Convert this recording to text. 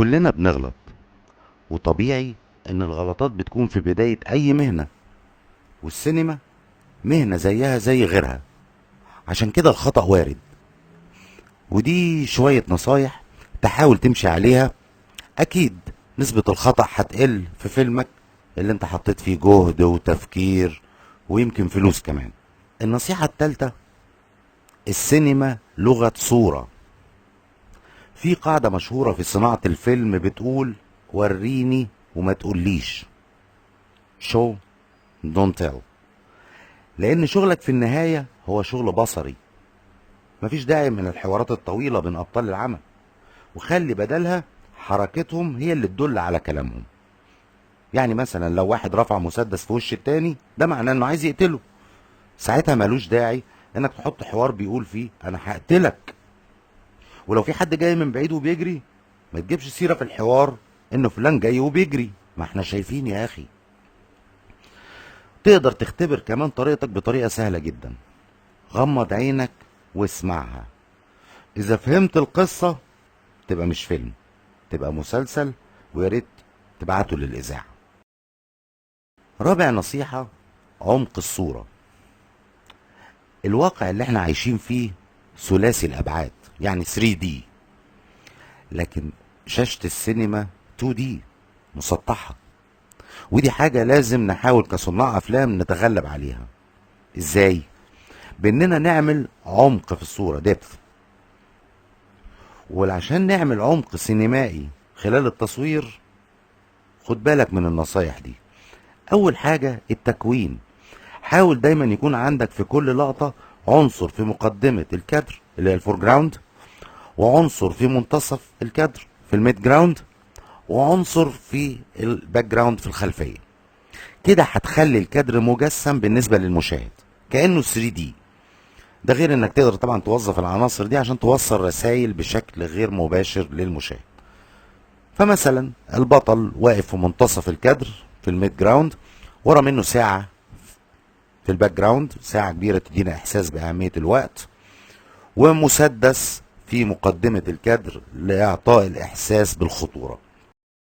كلنا بنغلط، وطبيعي ان الغلطات بتكون في بداية اي مهنة، والسينما مهنة زيها زي غيرها. عشان كده الخطأ وارد، ودي شوية نصايح تحاول تمشي عليها. اكيد نسبة الخطأ هتقل في فيلمك اللي انت حطيت فيه جهد وتفكير ويمكن فلوس كمان. النصيحة التالتة: السينما لغة صورة. في قاعدة مشهورة في صناعة الفيلم بتقول: وريني وما تقوليش. show don't tell. لان شغلك في النهاية هو شغل بصري. مفيش داعي من الحوارات الطويلة بين ابطال العمل، وخلي بدلها حركتهم هي اللي تدل على كلامهم. يعني مثلا لو واحد رفع مسدس في وش التاني، ده معناه انه عايز يقتله. ساعتها ملوش داعي انك تحط حوار بيقول فيه انا هقتلك. ولو في حد جاي من بعيد وبيجري، ما تجيبش سيرة في الحوار انه فلان جاي وبيجري، ما احنا شايفين يا اخي. تقدر تختبر كمان طريقتك بطريقة سهلة جدا: غمض عينك واسمعها. اذا فهمت القصة تبقى مش فيلم، تبقى مسلسل، ويا ريت تبعته للإذاعة. رابع نصيحة: عمق الصورة. الواقع اللي احنا عايشين فيه ثلاثي الأبعاد، يعني 3D، لكن شاشة السينما 2D، مسطحة. ودي حاجة لازم نحاول كصناع أفلام نتغلب عليها. إزاي؟ بإننا نعمل عمق في الصورة، ديبث. وعشان نعمل عمق سينمائي خلال التصوير، خد بالك من النصايح دي. أول حاجة: التكوين. حاول دايما يكون عندك في كل لقطة عنصر في مقدمة الكادر اللي هي الفور جراوند، وعنصر في منتصف الكادر في الميد جراوند، وعنصر في الباك جراوند في الخلفية. كده هتخلي الكادر مجسم بالنسبة للمشاهد كأنه 3D. ده غير انك تقدر طبعا توظف العناصر دي عشان توصل رسائل بشكل غير مباشر للمشاهد. فمثلا البطل واقف في منتصف الكادر في الميد جراوند، ورا منه ساعة في الباك جراوند، ساعة كبيرة تدينا احساس بأهمية الوقت، ومسدس في مقدمة الكادر لإعطاء الإحساس بالخطورة.